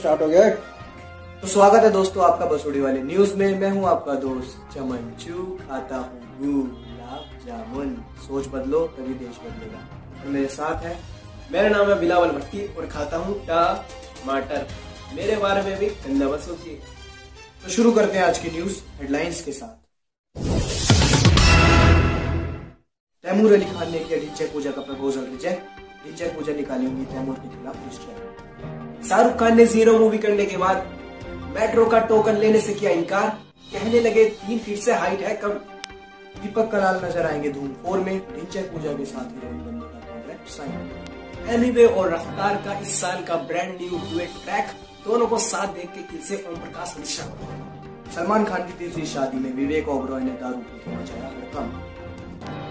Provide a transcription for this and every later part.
Start हो गया। तो स्वागत है दोस्तों आपका बसोड़ी वाले न्यूज में। मैं हूं आपका दोस्त चमनचू, खाता हूं गुलाब जामुन। सोच बदलो तभी देश बदलेगा। तो मेरे साथ है, मेरा नाम है बिलावल भट्टी और खाता हूँ टमाटर। मेरे बारे में भी गंदा मत सोचिए। तो शुरू करते हैं आज की न्यूज हेडलाइंस के साथ। तैमूर अली खान ने किया ढिंचैक पूजा का प्रपोजल रिजेक्ट। ढिंचैक पूजा निकालेंगी तैमूर के खिलाफ रिस्ट्राइक। शाहरुख खान ने जीरो मूवी करने के बाद मेट्रो का टोकन लेने से किया इनकार। कहने लगे 3 फीट से हाइट है कम। दीपक कलाल नजर आएंगे धूम 4 में। ढिंचैक पूजा के साथ हीरोइन बनने का कॉन्ट्रैक्ट साइन। एनीवे और रफ्तार का इस साल का ब्रांड न्यू डुएट ट्रैक, दोनों को साथ देख के दिल से ओम प्रकाश मिश्रा। सलमान खान की तीसरी शादी में विवेक ओबरॉय ने दारू पी के मचाया हड़कंप।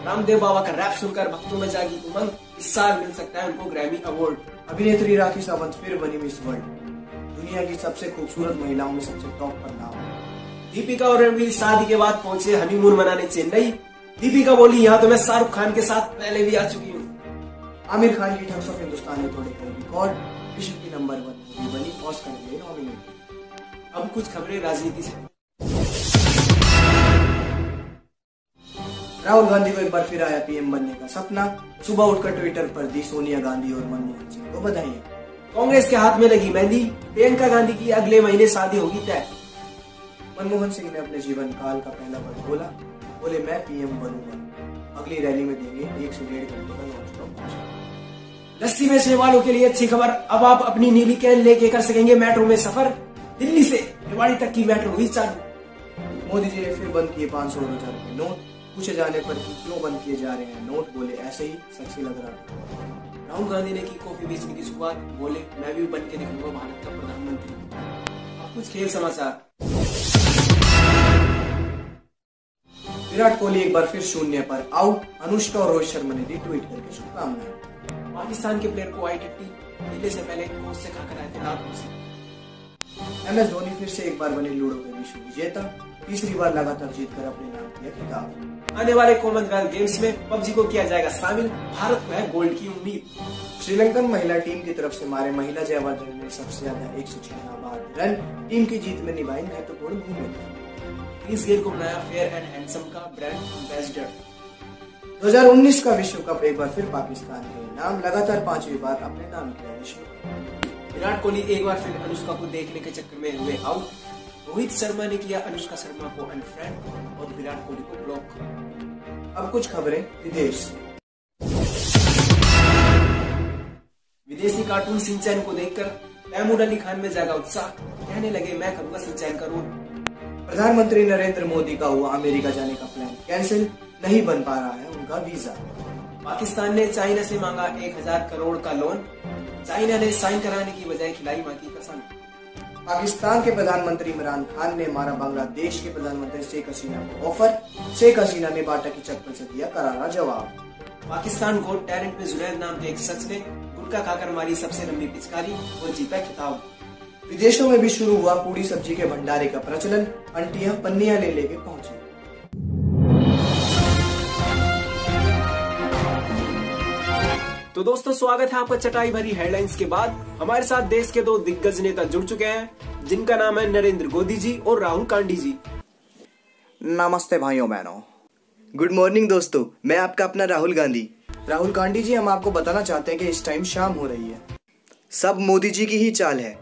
रामदेव बाबा का रैप सुनकर भक्तों में जागी उमंग। इस साल मिल सकता है उनको ग्रैमी अवार्ड। अभिनेत्री राखी सावंत फिर बनी मिस वर्ल्ड। दुनिया की सबसे खूबसूरत महिलाओं में सबसे टॉप पर नाम। दीपिका और रणवीर शादी के बाद पहुंचे हनीमून मनाने चेन्नई। दीपिका बोली, यहाँ तो मैं शाहरुख खान के साथ पहले भी आ चुकी हूँ। आमिर खान की ठग्स ऑफ हिंदुस्तान ने तोड़े कई रिकॉर्ड। विश्व की नंबर 1 मूवी बनी, ऑस्कर के लिए नॉमिनेटेड। अब कुछ खबरें राजनीति से। राहुल गांधी को एक बार फिर आया पीएम बनने का सपना। सुबह उठकर ट्विटर पर दी सोनिया गांधी और मनमोहन सिंह को बधाई। कांग्रेस के हाथ में लगी मेहंदी। प्रियंका गांधी की अगले महीने शादी होगी तय। मनमोहन सिंह ने अपने जीवन काल का पहला वर्ड बोले मैं पीएम बनूंगा। अगली रैली में देंगे 1 से 1.5 घंटे का नॉन स्टॉप भाषण। लस्सी बेचने वालों के लिए अच्छी खबर, अब आप अपनी नीली कैन लेके कर सकेंगे मेट्रो में सफर। दिल्ली से रेवाड़ी तक की मेट्रो हुई चालू। मोदी जी ने फिर बंद किए 500 और 1000 के नोट। पूछे जाने पर कि क्यों बंद किए जा रहे हैं नोट, बोले ऐसे ही सेक्सी लग रहा। राहुल गांधी ने की कॉफी बेचने की शुरुआत। बोले मैं भी बन के दिखाऊंगा भारत का प्रधानमंत्री। अब कुछ खेल समाचार। विराट कोहली एक बार फिर शून्य पर आउट। अनुष्का और रोहित शर्मा ने दी ट्वीट करके शुभकामनाएं। पाकिस्तान के प्लेयर को आई टट्टी। मिलने से पहले कोच से खाकर आए थे दांत से। MS धोनी फिर से एक बार बने लूडो के विश्व विजेता। तीसरी बार लगातार जीतकर अपने नाम किया खिताब। आने वाले कॉमनवेल्थ गेम्स में पबजी को किया जाएगा शामिल। भारत को है गोल्ड की उम्मीद। श्रीलंकन महिला टीम की तरफ से मारे महिला जयवर्धन ने सबसे ज्यादा 196 रन। टीम की जीत में निभाई महत्वपूर्ण भूमिका। क्रिस गेल को बनाया फेयर एंड हैंडसम का ब्रांड एम्बेसडर। 2019 का विश्व कप एक बार फिर पाकिस्तान के नाम। लगातार 5वीं बार अपने नाम किया विश्व कप। विराट कोहली एक बार फिर अनुष्का को देखने के चक्कर में हुए आउट। रोहित शर्मा ने किया अनुष्का शर्मा को अनफ्रेंड और विराट कोहली को ब्लॉक। अब कुछ खबरें विदेश से। विदेशी कार्टून सिंचैन को देखकर तैमूर अली खान में जागा उत्साह। कहने लगे मैं करूंगा सिंचैन का रोल। प्रधानमंत्री नरेंद्र मोदी का हुआ अमेरिका जाने का प्लान कैंसिल। नहीं बन पा रहा है उनका वीजा। पाकिस्तान ने चाइना से मांगा 1000 करोड़ का लोन। चाइना ने साइन कराने की बजाय खिलाई मां की कसम। पाकिस्तान के प्रधानमंत्री इमरान खान ने मारा बांग्लादेश के प्रधानमंत्री शेख हसीना को ऑफर। शेख हसीना ने बाटा की चप्पल से दिया करारा जवाब। पाकिस्तान गोट टैलेंट में जुनैद नाम के एक शख्स ने गुटखा खाकर मारी सबसे लंबी पिचकारी और जीता खिताब। विदेशों में भी शुरू हुआ पूरी सब्जी के भंडारे का प्रचलन। अंटियां पन्नियां ले लेके पहुंची। तो दोस्तों स्वागत है आपका चटाई भरी हेडलाइंस के बाद। हमारे साथ देश के 2 दिग्गज नेता जुड़ चुके हैं जिनका नाम है नरेंद्र मोदी जी और राहुल गांधी जी। नमस्ते भाइयों बहनों, गुड मॉर्निंग दोस्तों। मैं आपका अपना राहुल गांधी। राहुल गांधी जी, हम आपको बताना चाहते हैं कि इस टाइम शाम हो रही है। सब मोदी जी की ही चाल है।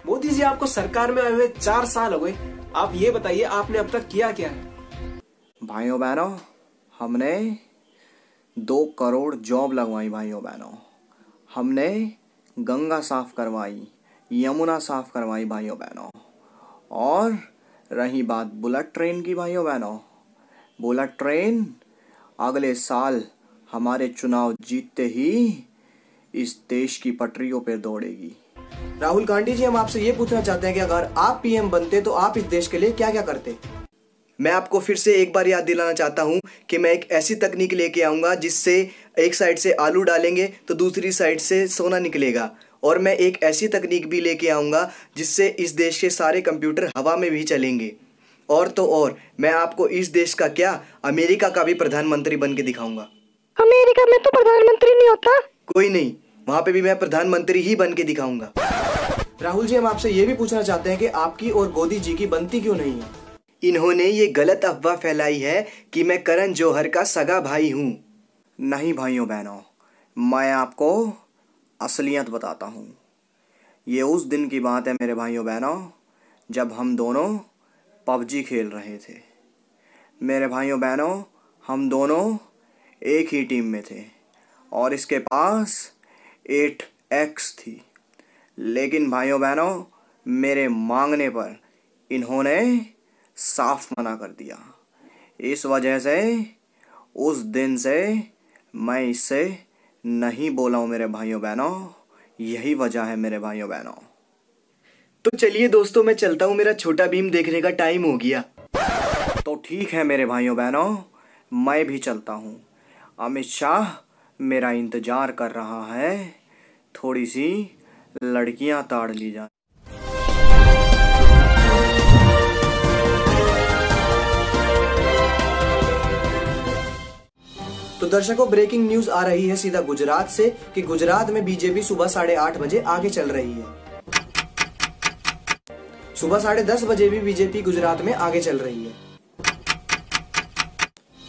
मोदी जी आपको सरकार में आए हुए 4 साल हो गए। आप ये बताइए आपने अब तक किया क्या है? भाइयों बहनों, हमने 2 करोड़ जॉब लगवाई। भाइयों बहनों, हमने गंगा साफ करवाई, यमुना साफ करवाई। भाइयों बहनों, और रही बात बुलेट ट्रेन की। भाइयों बहनों, बुलेट ट्रेन अगले साल हमारे चुनाव जीतते ही इस देश की पटरियों पर दौड़ेगी। राहुल गांधी जी, हम आपसे ये पूछना चाहते हैं कि अगर आप पीएम बनते तो आप इस देश के लिए क्या क्या करते? मैं आपको फिर से एक बार याद दिलाना चाहता हूं कि मैं एक ऐसी तकनीक लेके आऊंगा जिससे एक साइड से आलू डालेंगे तो दूसरी साइड से सोना निकलेगा। और मैं एक ऐसी तकनीक भी लेके आऊंगा जिससे इस देश के सारे कंप्यूटर हवा में भी चलेंगे। और तो और मैं आपको इस देश का क्या, अमेरिका का भी प्रधानमंत्री बन के दिखाऊंगा। अमेरिका में तो प्रधानमंत्री नहीं होता। कोई नहीं, वहां पे भी मैं प्रधानमंत्री ही बन के दिखाऊंगा। राहुल जी, हम आपसे ये भी पूछना चाहते हैं कि आपकी और गोदी जी की बनती क्यों नहीं है? इन्होंने ये गलत अफवाह फैलाई है कि मैं करण जौहर का सगा भाई हूँ। नहीं भाइयों बहनों, मैं आपको असलियत बताता हूँ। ये उस दिन की बात है मेरे भाइयों बहनों, जब हम दोनों पबजी खेल रहे थे। मेरे भाइयों बहनों, हम दोनों एक ही टीम में थे और इसके पास 8X थी। लेकिन भाइयों बहनों, मेरे मांगने पर इन्होंने साफ मना कर दिया। इस वजह से उस दिन से मैं इससे नहीं बोला हूँ मेरे भाइयों बहनों। यही वजह है मेरे भाइयों बहनों। तो चलिए दोस्तों, मैं चलता हूँ, मेरा छोटा भीम देखने का टाइम हो गया। तो ठीक है मेरे भाइयों बहनों, मैं भी चलता हूँ। अमित शाह मेरा इंतजार कर रहा है। थोड़ी सी लड़कियां ताड़ ली जाए। तो दर्शकों, ब्रेकिंग न्यूज आ रही है सीधा गुजरात से कि गुजरात में बीजेपी सुबह 8:30 बजे आगे चल रही है। सुबह 10:30 बजे भी बीजेपी गुजरात में आगे चल रही है।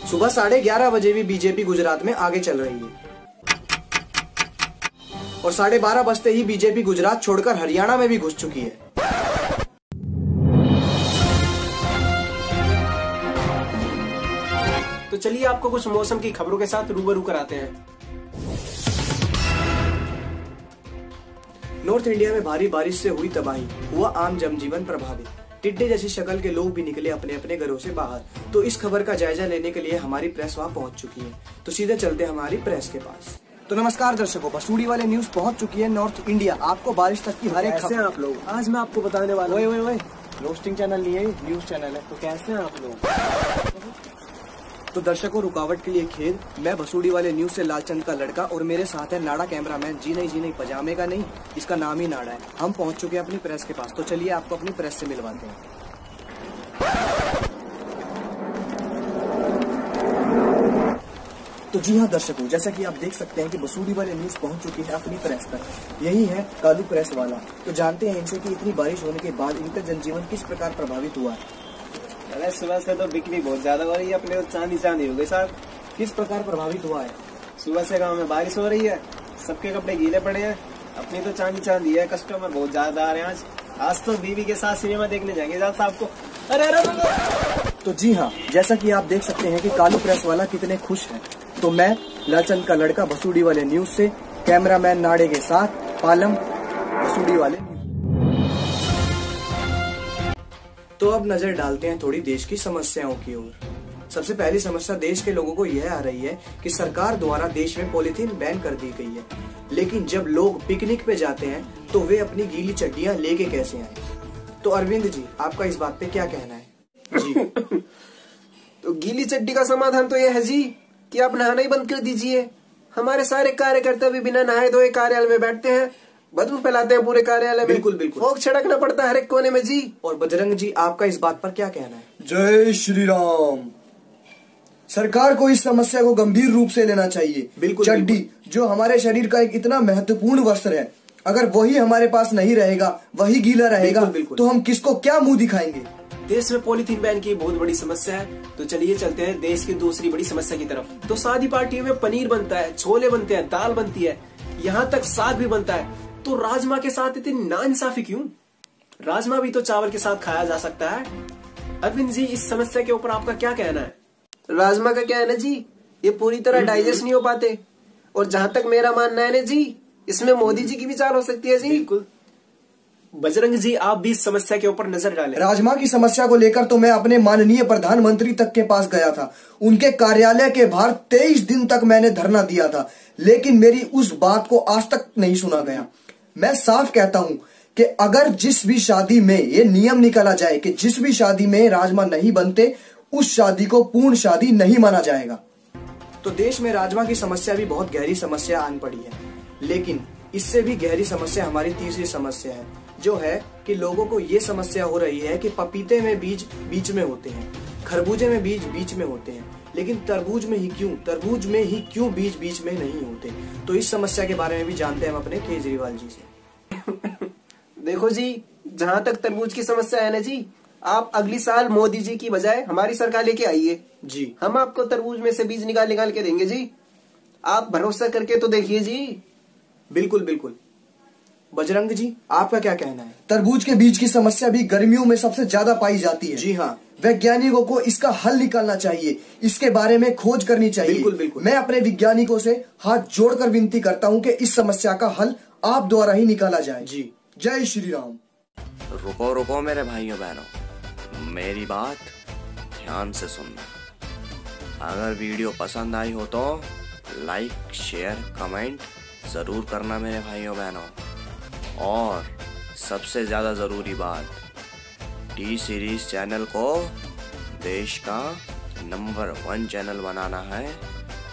सुबह 11:30 बजे भी बीजेपी गुजरात में आगे चल रही है। और 12:30 बजते ही बीजेपी गुजरात छोड़कर हरियाणा में भी घुस चुकी है। तो चलिए आपको कुछ मौसम की खबरों के साथ रूबरू कराते हैं। नॉर्थ इंडिया में भारी बारिश से हुई तबाही, हुआ आम जनजीवन प्रभावित। टिड्डे जैसी शक्ल के लोग भी निकले अपने अपने घरों से बाहर। तो इस खबर का जायजा लेने के लिए हमारी प्रेस वहां पहुंच चुकी है। तो सीधे चलते हमारी प्रेस के पास। तो नमस्कार दर्शकों, बसूड़ी वाले न्यूज पहुंच चुकी है नॉर्थ इंडिया। आपको बारिश तक की हर एक खबर। आप लोग, आज मैं आपको बताने वाला हूँ। ओए रोस्टिंग चैनल नहीं है, न्यूज चैनल है। तो कैसे हैं आप लोग? तो दर्शकों, रुकावट के लिए खेद। मैं बसूड़ी वाले न्यूज से लालचंद का लड़का और मेरे साथ है नाड़ा कैमरामैन। जी नहीं पजामे का नहीं, इसका नाम ही नाड़ा है। हम पहुंच चुके हैं अपनी प्रेस के पास। तो चलिए आपको अपनी प्रेस से मिलवाते हैं। तो जी हाँ दर्शकों, जैसा कि आप देख सकते हैं कि बसूड़ी वाले न्यूज पहुंच चुकी है अपनी प्रेस पर। यही है कालू प्रेस वाला। तो जानते हैं इनसे कि इतनी बारिश होने के बाद इनका जनजीवन किस प्रकार प्रभावित हुआ है। अरे सुबह से तो बिक्री बहुत ज्यादा हो रही है, अपने तो चांदी हो गई साहब। किस प्रकार प्रभावित हुआ है? सुबह से गांव में बारिश हो रही है, सबके कपड़े गीले पड़े हैं, अपनी तो चांदी है। कस्टमर बहुत ज्यादा आ रहे हैं। आज तो बीवी के साथ सिनेमा देखने जाएंगे साहब को। अरे तो जी हाँ, जैसा कि आप देख सकते हैं कि कालू प्रेस वाला कितने खुश है। तो मैं लालचंद का लड़का बसूड़ी वाले न्यूज से, कैमरामैन नाड़े के साथ पालम, बसूड़ी वाले न्यूज। तो अब नजर डालते हैं थोड़ी देश की समस्याओं की ओर। सबसे पहली समस्या देश के लोगों को यह आ रही है कि सरकार द्वारा देश में पॉलीथीन बैन कर दी गई है। लेकिन जब लोग पिकनिक पे जाते हैं तो वे अपनी गीली चड्डियां लेके कैसे आए? तो अरविंद जी, आपका इस बात पे क्या कहना है? जी तो गीली चड्डी का समाधान तो यह है जी कि आप नहाना ही बंद कर दीजिए। हमारे सारे कार्यकर्ता भी बिना नहाए धोए कार्यालय में बैठते हैं, बदबू फैलाते हैं पूरे कार्यालय में। बिल्कुल फोक छिड़कना पड़ता है हर एक कोने में जी। और बजरंग जी, आपका इस बात पर क्या कहना है? जय श्री राम। सरकार को इस समस्या को गंभीर रूप से लेना चाहिए। बिल्कुल। चड्डी जो हमारे शरीर का एक इतना महत्वपूर्ण वस्त्र है, अगर वही हमारे पास नहीं रहेगा, वही गीला रहेगा, बिल्कुल। तो हम किसको क्या मुंह दिखाएंगे? देश में पॉलीथीन बैन की बहुत बड़ी समस्या है। तो चलिए चलते हैं देश की दूसरी बड़ी समस्या की तरफ। तो शादी पार्टियों में पनीर बनता है, छोले बनते हैं, दाल बनती है, यहाँ तक साग भी बनता है। तो राजमा के साथ इतनी नाइंसाफी क्यों? राजमा भी तो चावल के साथ खाया जा सकता है। अरविंद जी, इस समस्या के ऊपर आपका क्या कहना है? राजमा का क्या है ना जी, ये पूरी तरह डाइजेस्ट नहीं हो पाते। और जहां तक मेरा मानना है ना जी, इसमें मोदी जी की भी चाल हो सकती है जी। बिल्कुल। बजरंग जी, आप भी इस समस्या के ऊपर नजर डालें। राजमा की समस्या को लेकर तो मैं अपने माननीय प्रधानमंत्री तक के पास गया था। उनके कार्यालय के बाहर 23 दिन तक मैंने धरना दिया था, लेकिन मेरी उस बात को आज तक नहीं सुना गया। मैं साफ कहता हूं कि अगर जिस भी शादी में ये नियम निकाला जाए कि जिस भी शादी में राजमा नहीं बनते, उस शादी को पूर्ण शादी नहीं माना जाएगा। तो देश में राजमा की समस्या भी बहुत गहरी समस्या आन पड़ी है। लेकिन इससे भी गहरी समस्या हमारी तीसरी समस्या है, जो है कि लोगों को ये समस्या हो रही है कि पपीते में बीज बीच में होते हैं, खरबूजे में बीज बीच में होते हैं, लेकिन तरबूज में ही क्यों बीज बीच में नहीं होते? तो इस समस्या के बारे में भी जानते हैं हम अपने केजरीवाल जी से। देखो जी, जहां तक तरबूज की समस्या है ना जी, आप अगली साल मोदी जी की बजाय हमारी सरकार लेके आइए जी। हम आपको तरबूज में से बीज निकाल निकाल के देंगे जी। आप भरोसा करके तो देखिए जी। बिल्कुल बिल्कुल। बजरंग जी, आपका क्या कहना है? तरबूज के बीज की समस्या भी गर्मियों में सबसे ज्यादा पाई जाती है। जी हाँ। वैज्ञानिकों को इसका हल निकालना चाहिए, इसके बारे में खोज करनी चाहिए। बिल्कुल बिल्कुल। मैं अपने वैज्ञानिकों से हाथ जोड़कर विनती करता हूं कि इस समस्या का हल आप द्वारा ही निकाला जाए। जी। जय श्री राम। रुको रुको मेरे भाइयों बहनों, मेरी बात ध्यान से सुनना। अगर वीडियो पसंद आई हो तो लाइक शेयर कमेंट जरूर करना मेरे भाइयों बहनों। और सबसे ज्यादा जरूरी बात, टी सीरीज चैनल को देश का नंबर 1 चैनल बनाना है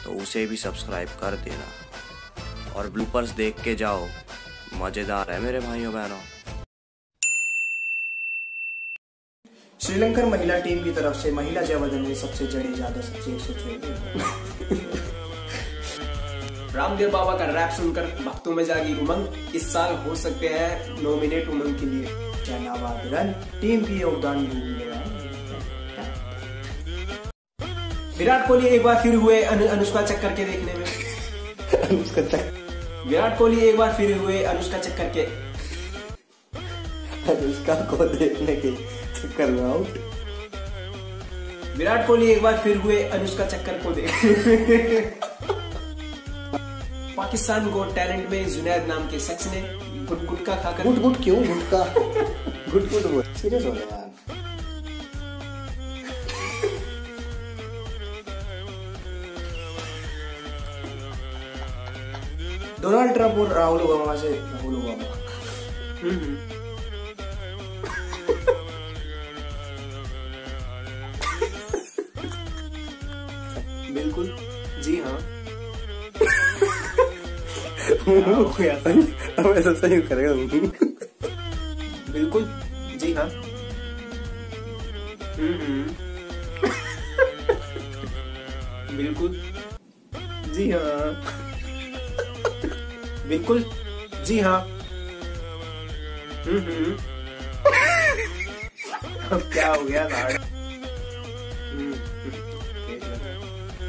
तो उसे भी सब्सक्राइब कर देना। और ब्लूपर्स देख के जाओ, मजेदार है मेरे भाइयों बहनों। श्रीलंकन महिला टीम की तरफ से महिला जयवर्धन ने सबसे जडेजा सबसे 106। रामदेव बाबा का रैप सुनकर भक्तों में जागी उमंग। इस साल हो सकते हैं नॉमिनेट उमंग के लिए। धन्यवाद रन टीम की योगदान मिलेगा। विराट कोहली एक बार फिर हुए अनुष्का चक्कर के देखने में। विराट कोहली एक बार फिर हुए अनुष्का चक्कर के। अनुष्का को देखने के चक्कर में आउट। विराट कोहली एक बार फिर हुए अनुष्का चक्कर को देखने। पाकिस्तान गॉट टैलेंट में जुनैद नाम के शख्स ने गुटका खाकर गुट क्यों गुटका गुट सीरियस हो गया यार। डोनाल्ड ट्रंप और राहुल ओबामा से राहुल ओबामा। बिल्कुल जी हाँ। अब ऐसा सही करेगा। बिल्कुल जी हाँ। बिल्कुल जी हाँ। बिल्कुल जी हाँ। अब क्या हो गया?